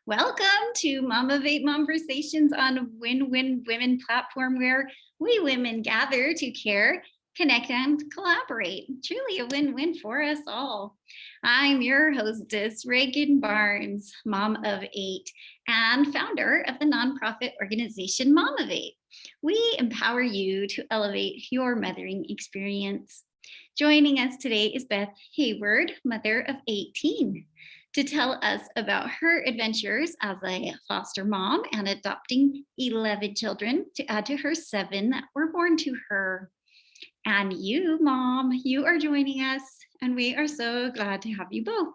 Welcome to Momivate Momversations on Win-Win Women platform, where we women gather to care, connect, and collaborate. Truly a win-win for us all. I'm your hostess, Reagan Barnes, mom of 8 and founder of the nonprofit organization Momivate. We empower you to elevate your mothering experience. Joining us today is Beth Hayward, mother of 18. To tell us about her adventures as a foster mom and adopting 11 children to add to her 7 that were born to her. And you, Mom, you are joining us, and we are so glad to have you both,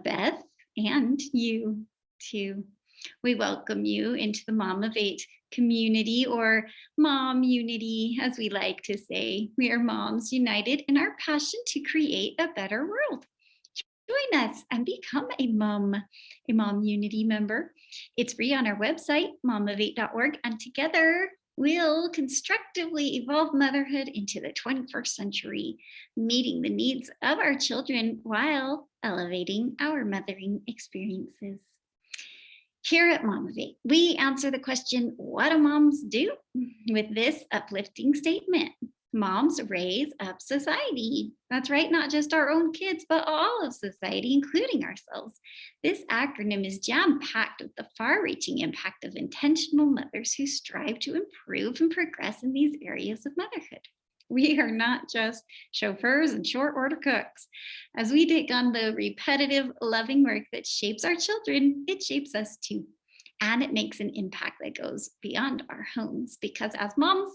Beth and you too. We welcome you into the Momivate community, or Mom Unity, as we like to say. We are moms united in our passion to create a better world. Join us and become a Mom Unity member. It's free on our website, momivate.org, and together we'll constructively evolve motherhood into the 21st century, meeting the needs of our children while elevating our mothering experiences. Here at Momivate, we answer the question, what do moms do? With this uplifting statement: moms raise up society. That's right, not just our own kids, but all of society, including ourselves. This acronym is jam-packed with the far-reaching impact of intentional mothers who strive to improve and progress in these areas of motherhood. We are not just chauffeurs and short order cooks. As we take on the repetitive, loving work that shapes our children, it shapes us too. And it makes an impact that goes beyond our homes, because as moms,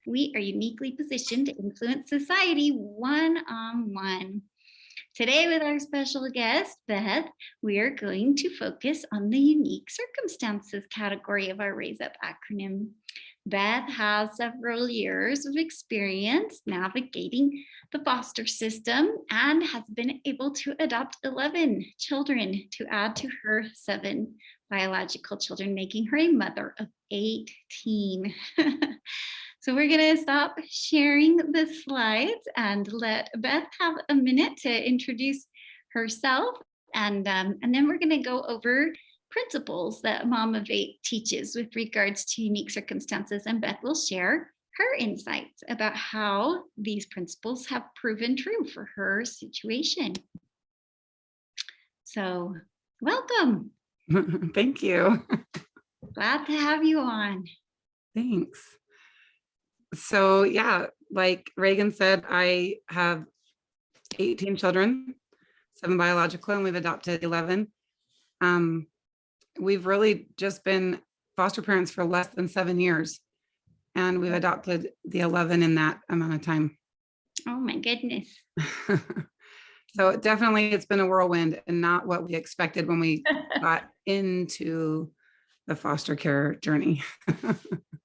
we are uniquely positioned to influence society one-on-one. Today, with our special guest, Beth, we are going to focus on the unique circumstances category of our Raise Up acronym. Beth has several years of experience navigating the foster system and has been able to adopt 11 children to add to her 7 biological children, making her a mother of 18. So we're going to stop sharing the slides and let Beth have a minute to introduce herself. And then we're going to go over principles that Momivate teaches with regards to unique circumstances. And Beth will share her insights about how these principles have proven true for her situation. So welcome. Thank you. Glad to have you on. Thanks. So yeah, like Reagan said, I have 18 children, 7 biological, and we've adopted 11. We've really just been foster parents for less than 7 years, and we've adopted the 11 in that amount of time. Oh my goodness. So definitely it's been a whirlwind and not what we expected when we got into the foster care journey.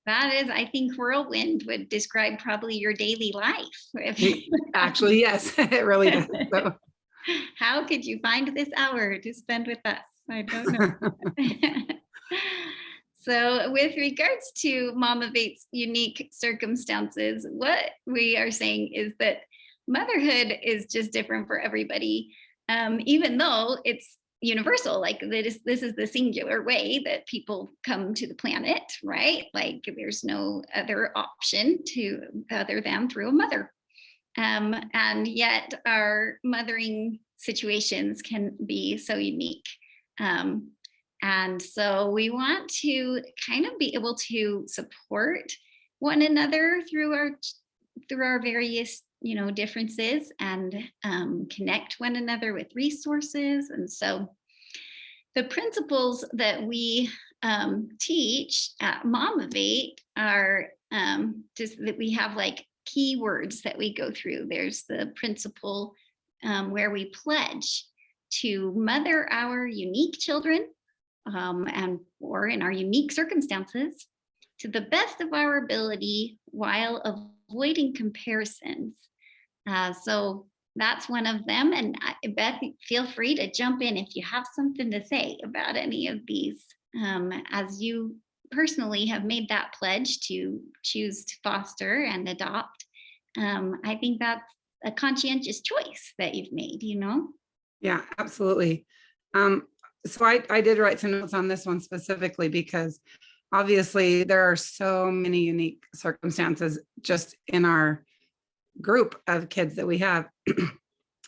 That is, I think whirlwind would describe probably your daily life. Actually, yes, it really does. So. How could you find this hour to spend with us? I don't know. So with regards to Momivate's unique circumstances, what we are saying is that motherhood is just different for everybody, even though it's universal. Like this is the singular way that people come to the planet, right? Like there's no other option other than through a mother. And yet our mothering situations can be so unique. And so we want to kind of be able to support one another through our various differences, and connect one another with resources. And so the principles that we teach at Momivate are just that we have like keywords that we go through. There's the principle where we pledge to mother our unique children or in our unique circumstances to the best of our ability while avoiding comparisons. So that's one of them. And Beth, feel free to jump in if you have something to say about any of these, as you personally have made that pledge to choose to foster and adopt. I think that's a conscientious choice that you've made, Yeah, absolutely. So I did write some notes on this one specifically because obviously there are so many unique circumstances just in our group of kids that we have.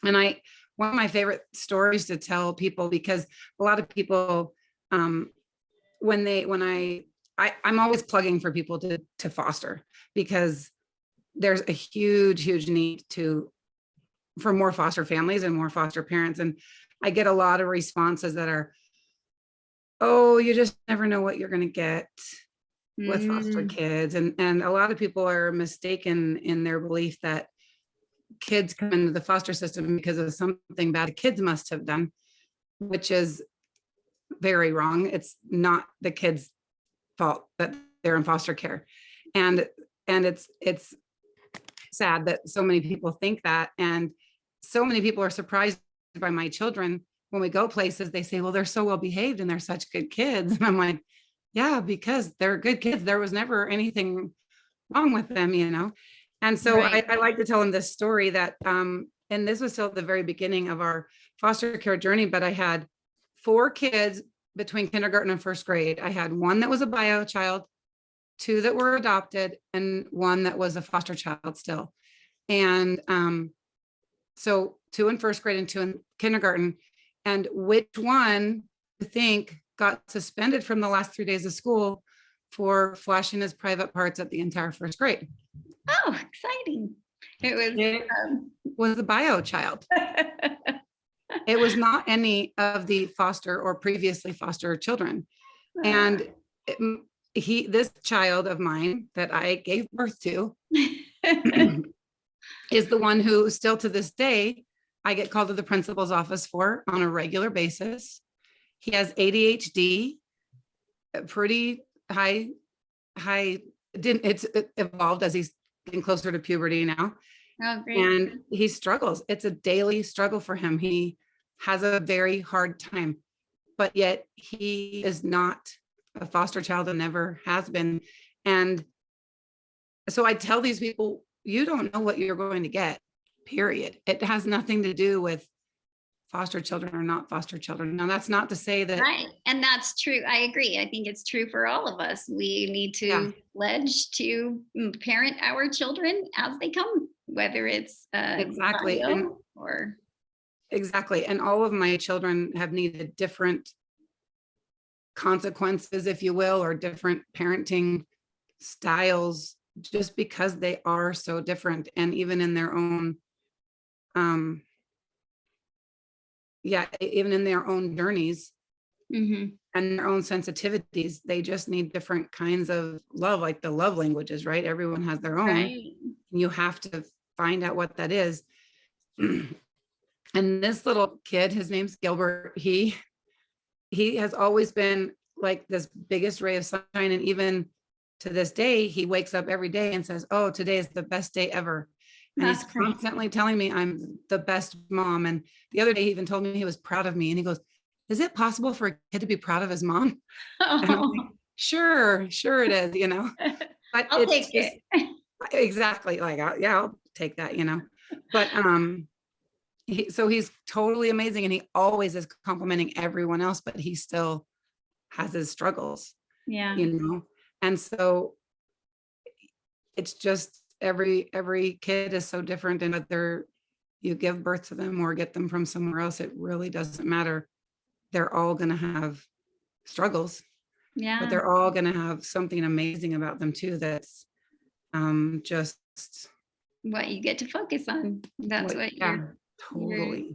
And one of my favorite stories to tell people, because a lot of people, I'm always plugging for people to foster, because there's a huge need for more foster families and more foster parents. And I get a lot of responses that are, oh, you just never know what you're going to get with foster kids. And a lot of people are mistaken in their belief that kids come into the foster system because of something bad the kids must have done, which is very wrong. It's not the kids' fault that they're in foster care. And it's sad that so many people think that. And so many people are surprised by my children. When we go places, they say, well, they're so well behaved and they're such good kids. And I'm like, yeah, because they're good kids. There was never anything wrong with them, you know? And so Right. I like to tell them this story that, and this was still at the very beginning of our foster care journey, but I had 4 kids between kindergarten and first grade. I had one that was a bio child, 2 that were adopted, and 1 that was a foster child still. And so 2 in first grade and 2 in kindergarten. And which one you think got suspended from the last 3 days of school for flashing his private parts at the entire first grade? Oh, exciting. It was the bio child. It was not any of the foster or previously foster children. And this child of mine that I gave birth to is the one who still to this day, I get called to the principal's office for on a regular basis. He has ADHD, pretty high, it's evolved as he's getting closer to puberty now. Oh, great. And he struggles. It's a daily struggle for him. He has a very hard time, but yet he is not a foster child and never has been. And so I tell these people, you don't know what you're going to get, period. It has nothing to do with foster children or not foster children. Now, that's not to say that. Right. And that's true. I agree. I think it's true for all of us. We need to pledge to parent our children as they come, whether it's Exactly. bio or. Exactly. And all of my children have needed different consequences, if you will, or different parenting styles, just because they are so different. And even in their own, even in their own journeys and their own sensitivities, they just need different kinds of love, like the love languages, right? Everyone has their own. Right. You have to find out what that is. And this little kid, his name's Gilbert, he has always been like this biggest ray of sunshine. And even to this day, he wakes up every day and says, oh, today is the best day ever. And he's constantly telling me I'm the best mom. And the other day he even told me he was proud of me. And he goes, is it possible for a kid to be proud of his mom? Oh. And I'm like, sure it is, you know, but I'll take it. Exactly. Like, I'll take that, you know, but, so he's totally amazing. And he always is complimenting everyone else, but he still has his struggles, Yeah. you know? And so it's just every kid is so different, and whether you give birth to them or get them from somewhere else, it really doesn't matter. They're all going to have struggles, but they're all going to have something amazing about them too. That's just what you get to focus on. That's what you're totally.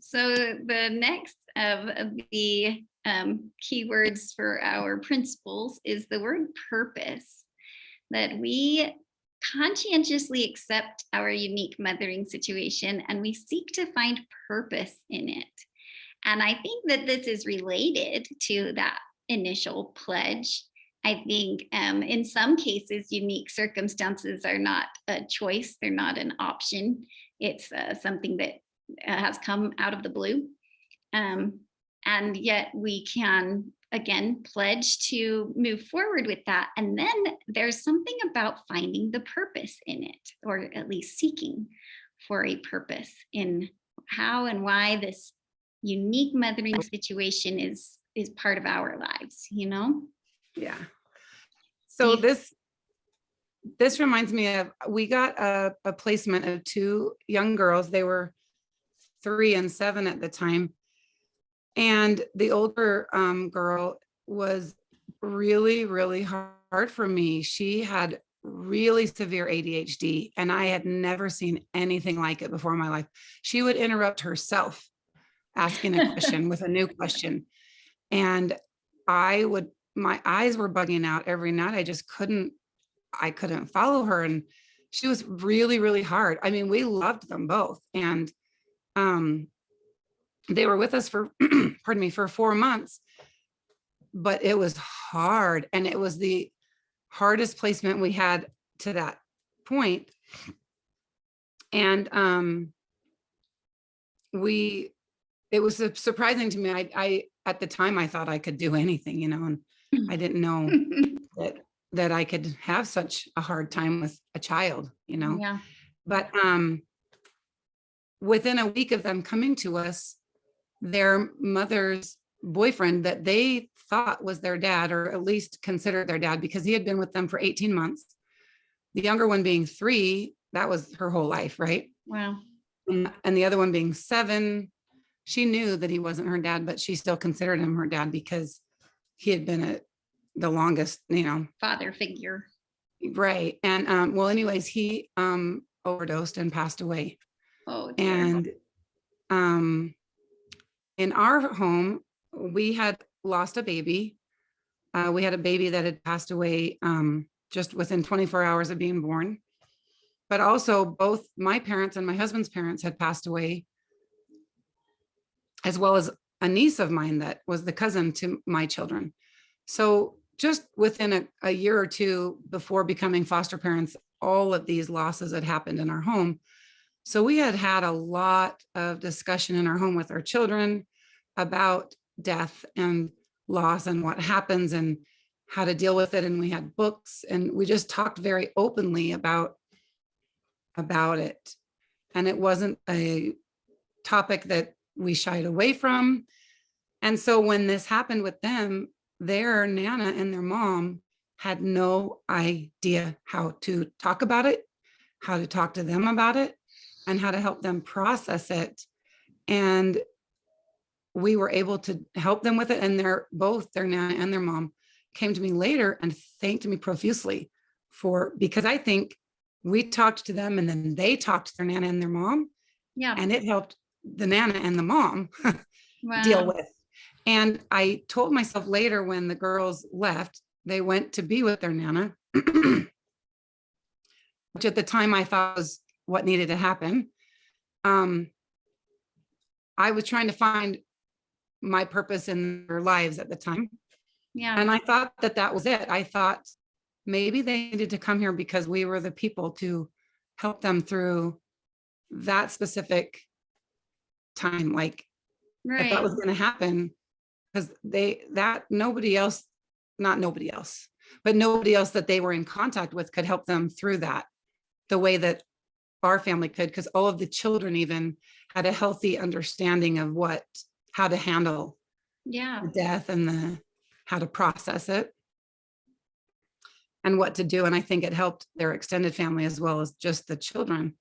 So the next of the keywords for our principles is the word purpose, that we conscientiously accept our unique mothering situation and we seek to find purpose in it. And I think that this is related to that initial pledge. I think in some cases, unique circumstances are not a choice. They're not an option. It's something that has come out of the blue. And yet we can, again, pledge to move forward with that. And then there's something about finding the purpose in it, or at least seeking for a purpose in how and why this unique mothering situation is part of our lives, you know? Yeah. Do So you- this reminds me of, we got a placement of two young girls. They were 3 and 7 at the time. And the older girl was really, really hard for me. She had really severe ADHD, and I had never seen anything like it before in my life. She would interrupt herself asking a question with a new question. And my eyes were bugging out every night. I couldn't follow her. And she was really, really hard. I mean, we loved them both. And they were with us for, pardon me, for 4 months, but it was hard. And it was the hardest placement we had to that point. And it was surprising to me. I at the time I thought I could do anything, and I didn't know that I could have such a hard time with a child, Yeah. But within a week of them coming to us, their mother's boyfriend that they thought was their dad, or at least considered their dad, because he had been with them for 18 months. The younger one being 3, that was her whole life, right? Wow. And the other one being 7, she knew that he wasn't her dad, but she still considered him her dad because he had been the longest, Father figure. Right. And well, anyways, he overdosed and passed away. Oh, dear. And in our home, we had lost a baby. We had a baby that had passed away just within 24 hours of being born. But also both my parents and my husband's parents had passed away, as well as a niece of mine that was the cousin to my children. So just within a year or two before becoming foster parents, all of these losses had happened in our home. So we had a lot of discussion in our home with our children about death and loss and what happens and how to deal with it. And we had books, and we just talked very openly about it. And it wasn't a topic that we shied away from. And so when this happened with them, their Nana and their mom had no idea how to talk about it, how to talk to them about it, and how to help them process it. And we were able to help them with it. And both their Nana and their mom came to me later and thanked me profusely because I think we talked to them and then they talked to their Nana and their mom. Yeah. And it helped the Nana and the mom Wow. deal with. And I told myself later, when the girls left, they went to be with their Nana, which at the time I thought was what needed to happen. I was trying to find my purpose in their lives at the time. Yeah. And I thought that was it. I thought maybe they needed to come here because we were the people to help them through that specific time. Like, Right. if that was going to happen, because nobody else that they were in contact with could help them through that the way that our family could, because all of the children even had a healthy understanding of how to handle the death and how to process it and what to do. And I think it helped their extended family as well as just the children.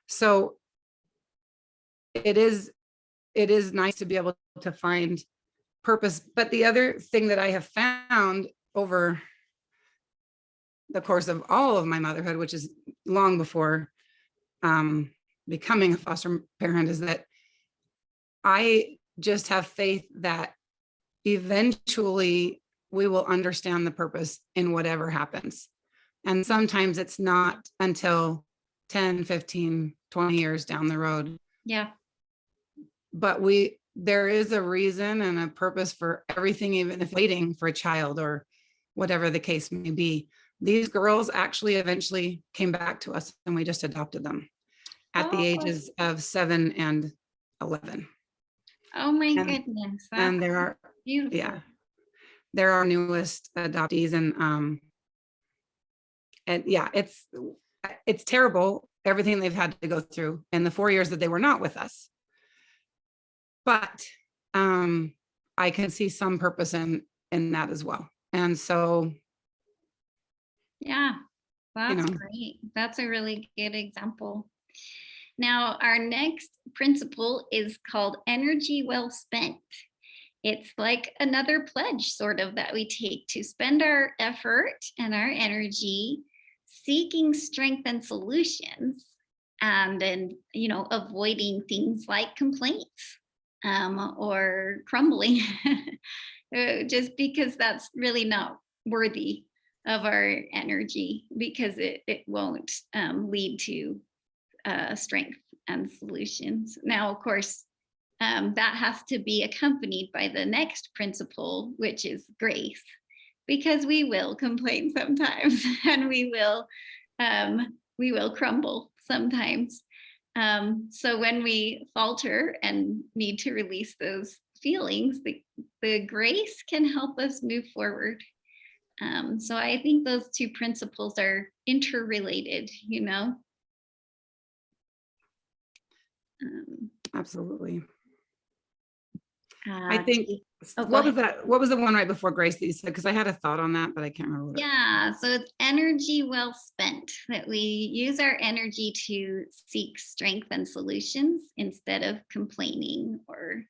So it is nice to be able to find purpose. But the other thing that I have found over the course of all of my motherhood, which is long before becoming a foster parent, is that I just have faith that eventually we will understand the purpose in whatever happens. And sometimes it's not until 10, 15, 20 years down the road. Yeah. But there is a reason and a purpose for everything, even if waiting for a child or whatever the case may be. These girls actually eventually came back to us, and we just adopted them at the ages of 7 and 11. Oh my goodness. And there are beautiful. Yeah, they're our newest adoptees. And yeah, it's terrible, everything they've had to go through in the 4 years that they were not with us. but I can see some purpose in that as well. And so, Yeah, you that's know, great. That's a really good example. Now, our next principle is called energy well spent. It's like another pledge, sort of, that we take to spend our effort and our energy seeking strength and solutions, and then, avoiding things like complaints, or crumbling, just because that's really not worthy of our energy, because it won't lead to strength and solutions. Now, of course, that has to be accompanied by the next principle, which is grace, because we will complain sometimes, and we will crumble sometimes. So when we falter and need to release those feelings, the grace can help us move forward. So I think those two principles are interrelated, absolutely. Uh, I think, oh, go what was ahead. that? What was the one right before grace that you said? Because I had a thought on that, but I can't remember what Yeah, so it's energy well spent, that we use our energy to seek strength and solutions instead of complaining or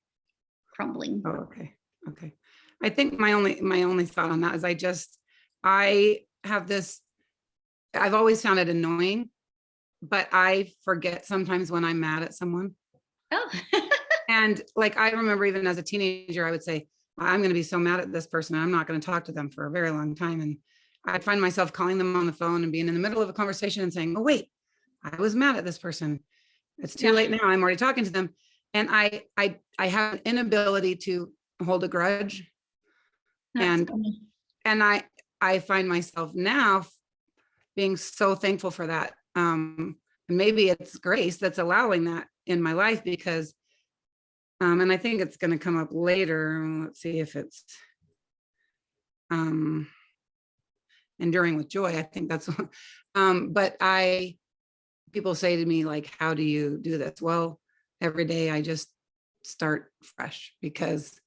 crumbling. Oh, okay. Okay. I think my only thought on that is I have this, I've always found it annoying, but I forget sometimes when I'm mad at someone. Oh, And like, I remember even as a teenager, I would say, I'm going to be so mad at this person. I'm not going to talk to them for a very long time. And I'd find myself calling them on the phone and being in the middle of a conversation and saying, oh, wait, I was mad at this person. It's too yeah, late now. I'm already talking to them. And I have an inability to hold a grudge. that's And funny. I find myself now being so thankful for that. And maybe it's grace that's allowing that in my life, because and I think it's going to come up later. Let's see if it's enduring with joy. I think that's but people say to me, like, how do you do this? Well, every day I just start fresh, because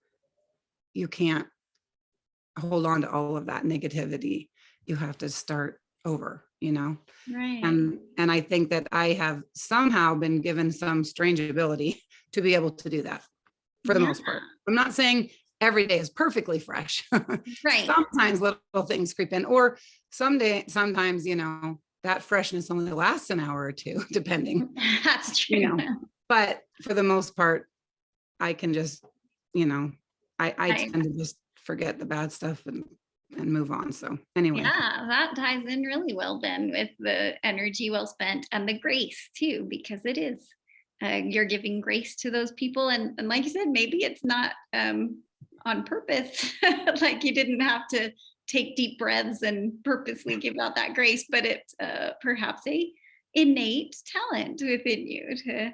you can't hold on to all of that negativity. You have to start over, Right. and I think that I have somehow been given some strange ability to be able to do that for the Yeah, most part. I'm not saying every day is perfectly fresh. right. Sometimes little things creep in, or sometimes, that freshness only lasts an hour or two, depending, That's true. but for the most part, I can just, I I tend to just forget the bad stuff and move on. So anyway. Yeah, that ties in really well then with the energy well spent and the grace too, because it is, you're giving grace to those people, and like you said, maybe it's not on purpose, like you didn't have to take deep breaths and purposely give out that grace, but it's perhaps a innate talent within you to.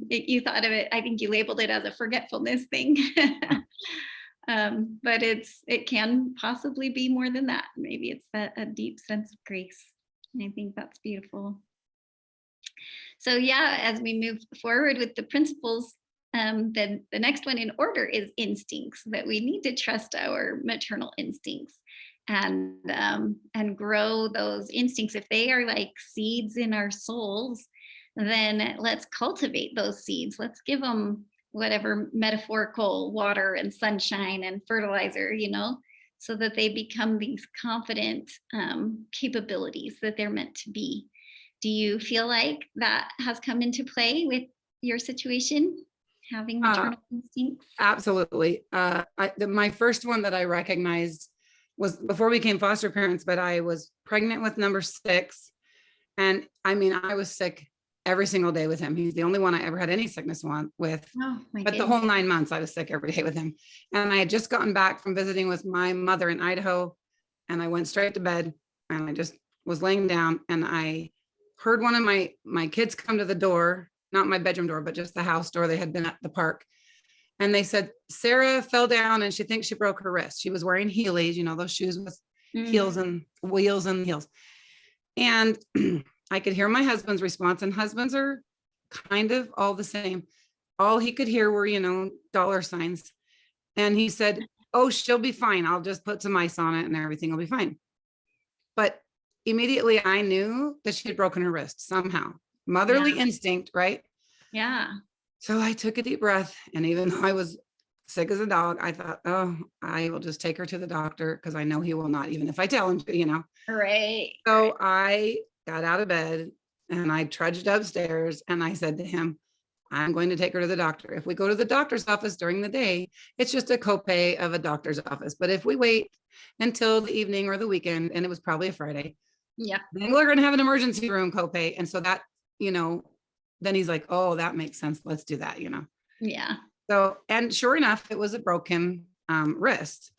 You thought of it. I think you labeled it as a forgetfulness thing. But it can possibly be more than that. Maybe it's a deep sense of grace. And I think that's beautiful. So yeah, as we move forward with the principles, then the next one in order is instincts, that we need to trust our maternal instincts and grow those instincts. If they are like seeds in our souls, then let's cultivate those seeds. Let's give them whatever metaphorical water and sunshine and fertilizer, so that they become these confident capabilities that they're meant to be. Do you feel like that has come into play with your situation, having maternal instincts? Absolutely. My first one that I recognized was before we became foster parents, but I was pregnant with number 6. And I mean, I was sick every single day with him. He's the only one I ever had any sickness with. Oh my But goodness. the whole 9 months I was sick every day with him. And I had just gotten back from visiting with my mother in Idaho, and I went straight to bed, and I just was laying down, and I heard one of my kids come to the door, not my bedroom door, but just the house door. They had been at the park. And they said, Sarah fell down and she thinks she broke her wrist. She was wearing Heelys, those shoes with heels and wheels and heels. And I could hear my husband's response, and husbands are kind of all the same. all he could hear were, dollar signs. And he said, oh, she'll be fine. I'll just put some ice on it and everything will be fine. But immediately I knew that she had broken her wrist somehow. Motherly instinct, right? Yeah. So I took a deep breath. And even though I was sick as a dog, I thought, oh, I will just take her to the doctor because I know he will not, even if I tell him to. Right. So I got out of bed and I trudged upstairs and I said to him, I'm going to take her to the doctor. If we go to the doctor's office during the day, it's just a copay of a doctor's office. But if we wait until the evening or the weekend, and it was probably a Friday, then we're going to have an emergency room copay. And so that, then he's like, oh, that makes sense. Let's do that, Yeah. So, and sure enough, it was a broken wrist.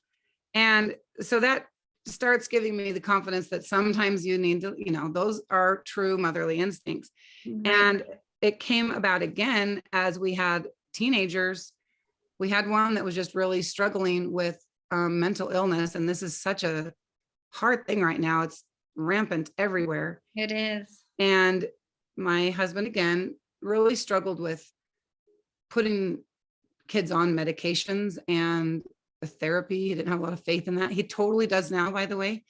And so that starts giving me the confidence that sometimes you need to, those are true motherly instincts. Right. And it came about again as we had teenagers. We had one that was just really struggling with mental illness. And this is such a hard thing right now. It's rampant everywhere. It is. And my husband, again, really struggled with putting kids on medications and the therapy. He didn't have a lot of faith in that. He totally does now, by the way.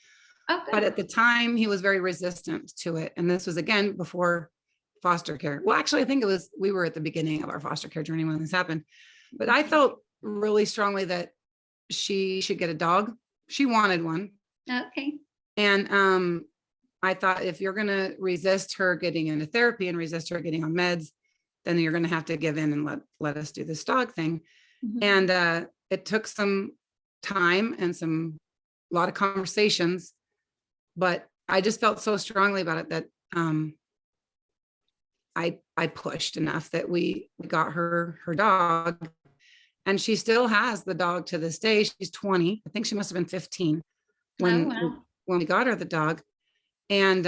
Oh, good. But at the time, he was very resistant to it. And this was, again, before foster care. Well, actually, I think we were at the beginning of our foster care journey when this happened. But I felt really strongly that she should get a dog. She wanted one. Okay. And I thought, if you're going to resist her getting into therapy and resist her getting on meds, then you're going to have to give in and let us do this dog thing. Mhm. And it took some time and a lot of conversations, but I just felt so strongly about it that I pushed enough that we got her dog, and she still has the dog to this day. She's 20. I think she must have been 15 when we got her the dog. And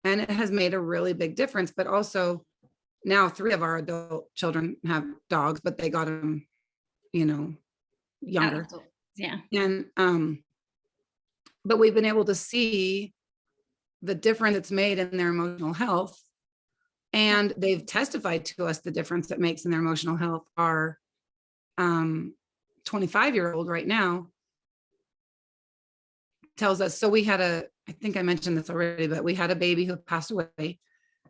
it has made a really big difference. But also now 3 of our adult children have dogs, but they got them, younger. Yeah. And but we've been able to see the difference it's made in their emotional health. And they've testified to us the difference it makes in their emotional health. Our 25-year-old right now tells us, so we had I think I mentioned this already, but we had a baby who passed away.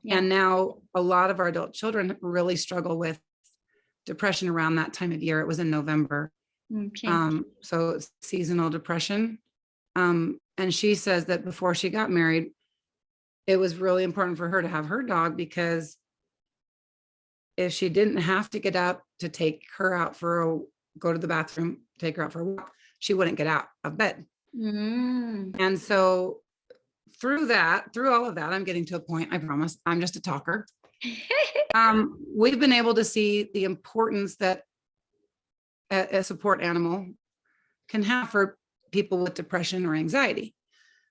Yeah. And now a lot of our adult children really struggle with depression around that time of year. It was in November. Okay. So it's seasonal depression. And she says that before she got married, it was really important for her to have her dog, because if she didn't have to get up to take her out go to the bathroom, take her out for a walk, she wouldn't get out of bed. Mm. And so through all of that, I'm getting to a point, I promise, I'm just a talker. We've been able to see the importance that a support animal can have for people with depression or anxiety.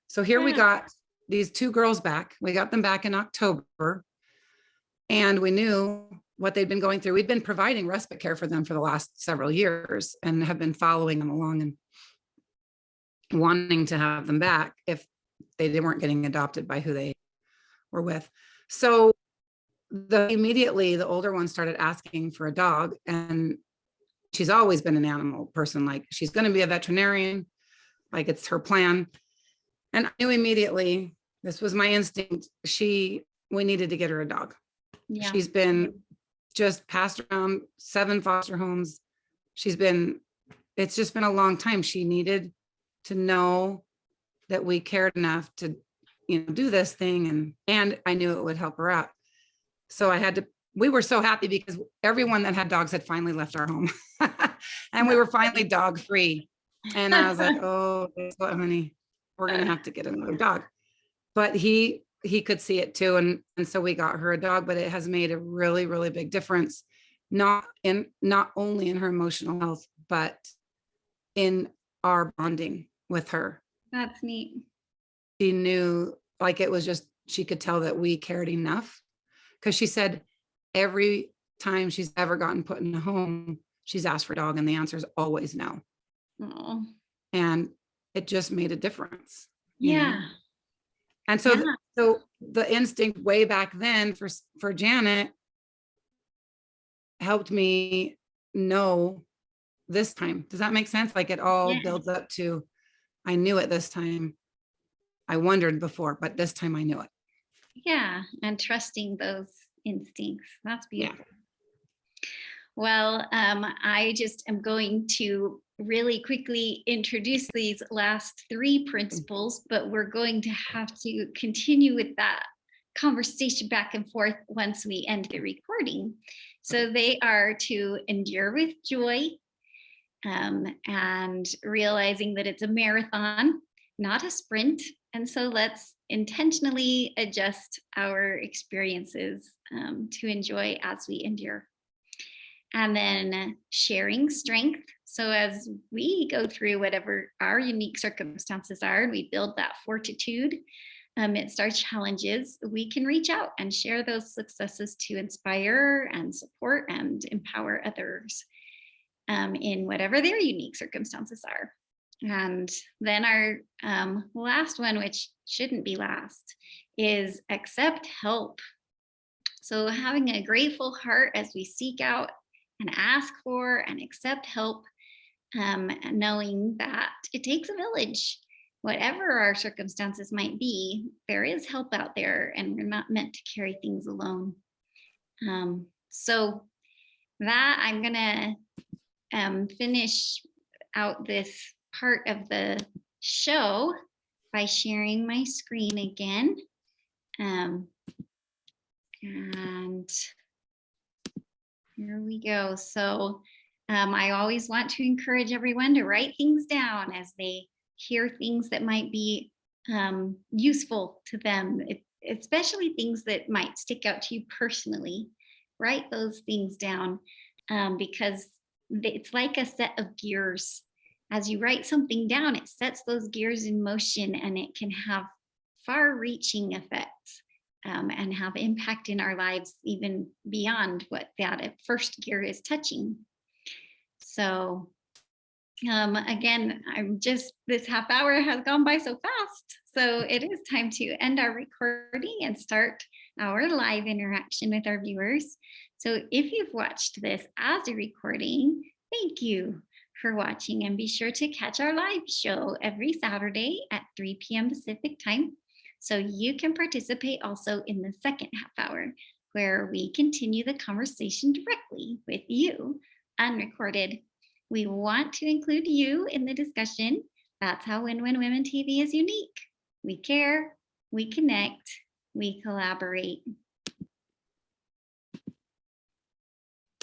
So here we got these 2 girls back. We got them back in October, and we knew what they'd been going through. We'd been providing respite care for them for the last several years and have been following them along and wanting to have them back if they weren't getting adopted by who they were with. So immediately the older one started asking for a dog, and she's always been an animal person. Like, she's going to be a veterinarian, like it's her plan. And I knew immediately, this was my instinct, we needed to get her a dog. Yeah. She's been just passed around 7 foster homes. It's just been a long time. She needed to know that we cared enough to, do this thing. And I knew it would help her out. So we were so happy because everyone that had dogs had finally left our home and we were finally dog free. And I was like, oh, guess what, honey, we're going to have to get another dog. But he could see it too. And so we got her a dog, but it has made a really, really big difference, not only in her emotional health, but in our bonding with her. That's neat. She knew, like, it was just, she could tell that we cared enough, because she said every time she's ever gotten put in a home, she's asked for a dog, and the answer is always no. Oh. And it just made a difference. Yeah. And so, so the instinct way back then for Janet helped me know this time. Does that make sense? Like it all Yeah. builds up to, I knew it this time. I wondered before, but this time I knew it. Yeah. And trusting those instincts. That's Yeah. beautiful. Well, I just am going to really quickly introduce these last three principles, but we're going to have to continue with that conversation back and forth once we end the recording. So they are to endure with joy, and realizing that it's a marathon, not a sprint. And so let's intentionally adjust our experiences to enjoy as we endure. And then sharing strength. So as we go through whatever our unique circumstances are, and we build that fortitude amidst our challenges, we can reach out and share those successes to inspire and support and empower others in whatever their unique circumstances are. And then our last one, which shouldn't be last, is accept help. So having a grateful heart as we seek out and ask for and accept help, knowing that it takes a village. Whatever our circumstances might be, there is help out there, and we're not meant to carry things alone. So that I'm gonna finish out this part of the show by sharing my screen again. And here we go. So I always want to encourage everyone to write things down as they hear things that might be useful to them, especially things that might stick out to you personally. Write those things down because it's like a set of gears. As you write something down, it sets those gears in motion, and it can have far-reaching effects. And have impact in our lives even beyond what that first gear is touching. So again, this half hour has gone by so fast. So it is time to end our recording and start our live interaction with our viewers. So if you've watched this as a recording, thank you for watching, and be sure to catch our live show every Saturday at 3 p.m. Pacific time. So you can participate also in the second half hour, where we continue the conversation directly with you, unrecorded. We want to include you in the discussion. That's how Win Win Women TV is unique. We care, we connect, we collaborate.